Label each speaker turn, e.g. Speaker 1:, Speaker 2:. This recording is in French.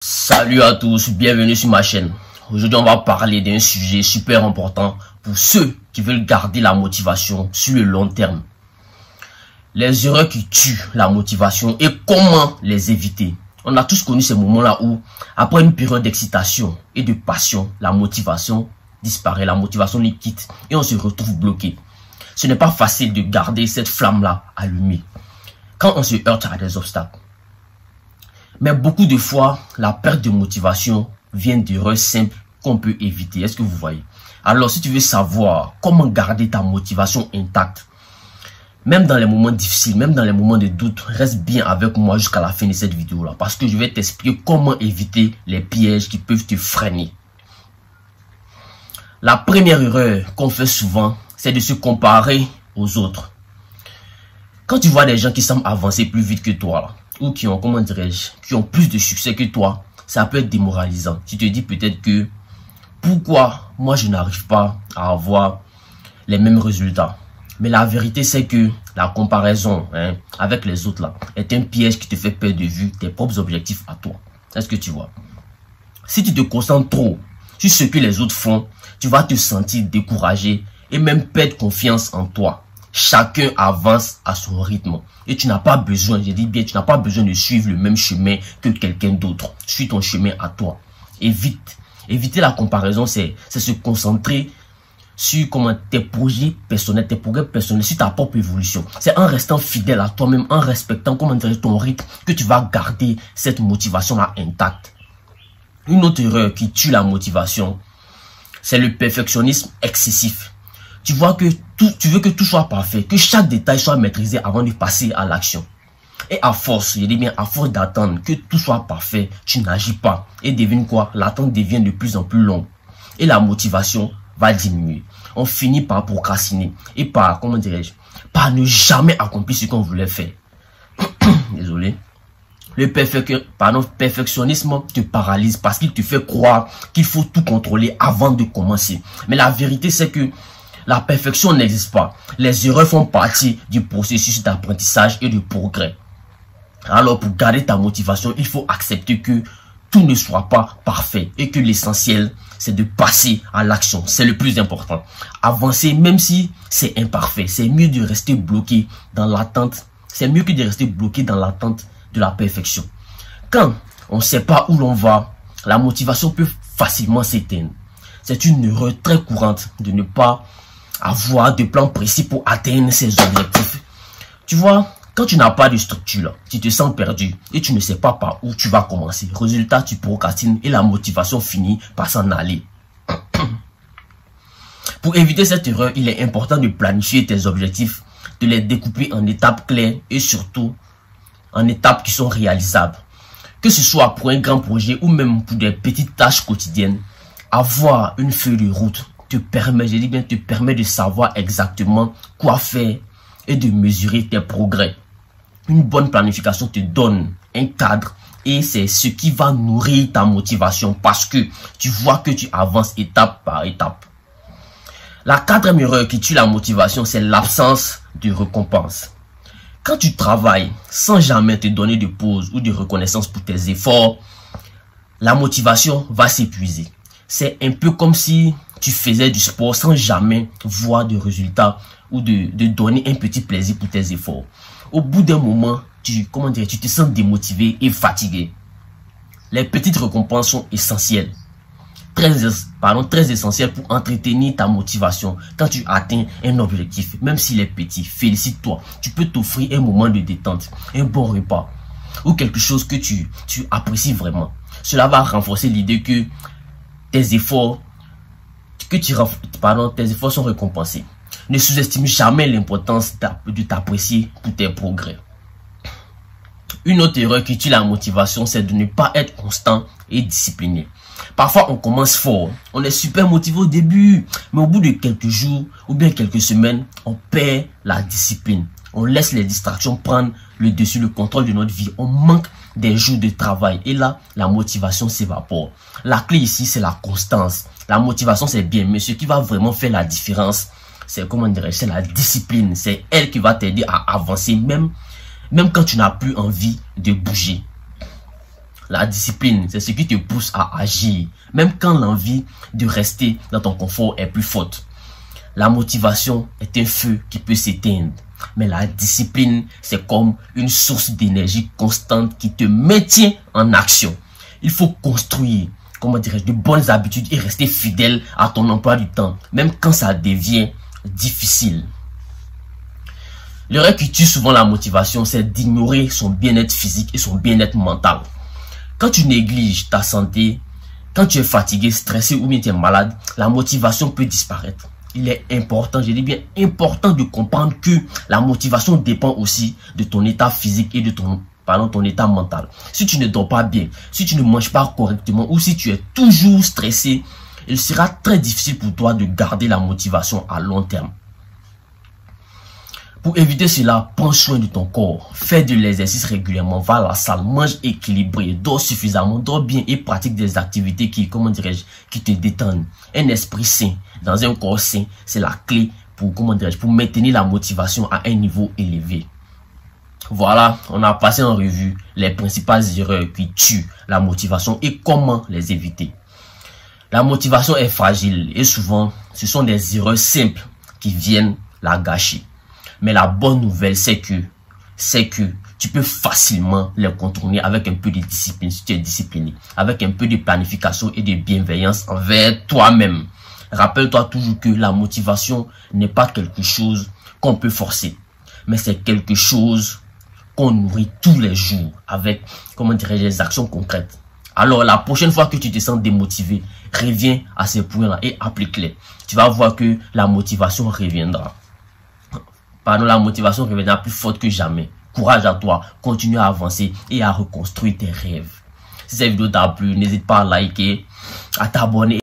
Speaker 1: Salut à tous, bienvenue sur ma chaîne. Aujourd'hui, on va parler d'un sujet super important pour ceux qui veulent garder la motivation sur le long terme. Les erreurs qui tuent la motivation et comment les éviter. On a tous connu ces moments-là où, après une période d'excitation et de passion, la motivation disparaît, la motivation nous quitte et on se retrouve bloqué. Ce n'est pas facile de garder cette flamme-là allumée quand on se heurte à des obstacles. Mais beaucoup de fois, la perte de motivation vient d'erreurs simples qu'on peut éviter. Est-ce que vous voyez? Alors, si tu veux savoir comment garder ta motivation intacte, même dans les moments difficiles, même dans les moments de doute, reste bien avec moi jusqu'à la fin de cette vidéo-là. Parce que je vais t'expliquer comment éviter les pièges qui peuvent te freiner. La première erreur qu'on fait souvent, c'est de se comparer aux autres. Quand tu vois des gens qui semblent avancer plus vite que toi, là, ou qui ont, comment dirais-je, qui ont plus de succès que toi, ça peut être démoralisant. Tu te dis peut-être que, pourquoi moi je n'arrive pas à avoir les mêmes résultats? Mais la vérité c'est que la comparaison avec les autres là est un piège qui te fait perdre de vue tes propres objectifs à toi. Est-ce que tu vois? Si tu te concentres trop sur ce que les autres font, tu vas te sentir découragé et même perdre confiance en toi. Chacun avance à son rythme et tu n'as pas besoin, je dis bien, tu n'as pas besoin de suivre le même chemin que quelqu'un d'autre. Suis ton chemin à toi. Éviter la comparaison, c'est se concentrer sur tes projets personnels, sur ta propre évolution. C'est en restant fidèle à toi-même, en respectant, ton rythme, que tu vas garder cette motivation-là intacte. Une autre erreur qui tue la motivation, c'est le perfectionnisme excessif. Tu vois que tu veux que tout soit parfait, que chaque détail soit maîtrisé avant de passer à l'action. Et à force, je dis bien, à force d'attendre que tout soit parfait, tu n'agis pas. Et devine quoi? L'attente devient de plus en plus longue. Et la motivation va diminuer. On finit par procrastiner. Et par, par ne jamais accomplir ce qu'on voulait faire. Désolé. Le perfectionnisme te paralyse parce qu'il te fait croire qu'il faut tout contrôler avant de commencer. Mais la vérité, c'est que la perfection n'existe pas. Les erreurs font partie du processus d'apprentissage et de progrès. Alors, pour garder ta motivation, il faut accepter que tout ne soit pas parfait et que l'essentiel, c'est de passer à l'action. C'est le plus important. Avancer, même si c'est imparfait, c'est mieux de rester bloqué dans l'attente. C'est mieux que de rester bloqué dans l'attente de la perfection. Quand on ne sait pas où l'on va, la motivation peut facilement s'éteindre. C'est une erreur très courante de ne pas avoir de plan précis pour atteindre ses objectifs. Tu vois, quand tu n'as pas de structure, tu te sens perdu et tu ne sais pas par où tu vas commencer. Résultat, tu procrastines et la motivation finit par s'en aller. Pour éviter cette erreur, il est important de planifier tes objectifs, de les découper en étapes claires et surtout en étapes qui sont réalisables. Que ce soit pour un grand projet ou même pour des petites tâches quotidiennes, avoir une feuille de route te permet, je dis bien, te permet de savoir exactement quoi faire et de mesurer tes progrès. Une bonne planification te donne un cadre et c'est ce qui va nourrir ta motivation parce que tu vois que tu avances étape par étape. La quatrième erreur qui tue la motivation, c'est l'absence de récompense. Quand tu travailles sans jamais te donner de pause ou de reconnaissance pour tes efforts, la motivation va s'épuiser. C'est un peu comme si tu faisais du sport sans jamais voir de résultats ou de donner un petit plaisir pour tes efforts. Au bout d'un moment, tu te sens démotivé et fatigué. Les petites récompenses sont essentielles. Très essentielles pour entretenir ta motivation quand tu atteins un objectif. Même s'il est petit, félicite-toi. Tu peux t'offrir un moment de détente, un bon repas ou quelque chose que tu apprécies vraiment. Cela va renforcer l'idée que tes efforts sont récompensés. Ne sous-estime jamais l'importance de t'apprécier pour tes progrès. Une autre erreur qui tue la motivation, c'est de ne pas être constant et discipliné. Parfois, on commence fort, on est super motivé au début, mais au bout de quelques jours ou bien quelques semaines, on perd la discipline. On laisse les distractions prendre le dessus, le contrôle de notre vie. On manque des jours de travail et là, la motivation s'évapore. La clé ici, c'est la constance. La motivation, c'est bien, mais ce qui va vraiment faire la différence, c'est c'est la discipline. C'est elle qui va t'aider à avancer même quand tu n'as plus envie de bouger. La discipline, c'est ce qui te pousse à agir, même quand l'envie de rester dans ton confort est plus forte. La motivation est un feu qui peut s'éteindre, mais la discipline, c'est comme une source d'énergie constante qui te maintient en action. Il faut construire, de bonnes habitudes et rester fidèle à ton emploi du temps, même quand ça devient difficile. L'erreur qui tue souvent la motivation, c'est d'ignorer son bien-être physique et son bien-être mental. Quand tu négliges ta santé, quand tu es fatigué, stressé ou bien tu es malade, la motivation peut disparaître. Il est important, je dis bien important, de comprendre que la motivation dépend aussi de ton état physique et de ton état mental. Si tu ne dors pas bien, si tu ne manges pas correctement ou si tu es toujours stressé, il sera très difficile pour toi de garder la motivation à long terme. Pour éviter cela, prends soin de ton corps, fais de l'exercice régulièrement, va à la salle, mange équilibré, dors suffisamment, dors bien et pratique des activités qui te détendent. Un esprit sain dans un corps sain, c'est la clé pour maintenir la motivation à un niveau élevé. Voilà, on a passé en revue les principales erreurs qui tuent la motivation et comment les éviter. La motivation est fragile et souvent, ce sont des erreurs simples qui viennent la gâcher. Mais la bonne nouvelle, c'est que tu peux facilement les contourner avec un peu de discipline, si tu es discipliné, avec un peu de planification et de bienveillance envers toi-même. Rappelle-toi toujours que la motivation n'est pas quelque chose qu'on peut forcer, mais c'est quelque chose qu'on nourrit tous les jours avec, des actions concrètes. Alors, la prochaine fois que tu te sens démotivé, reviens à ces points-là et applique-les. Tu vas voir que la motivation reviendra. La motivation reviendra plus forte que jamais. Courage à toi, continue à avancer et à reconstruire tes rêves. Si cette vidéo t'a plu, n'hésite pas à liker, à t'abonner.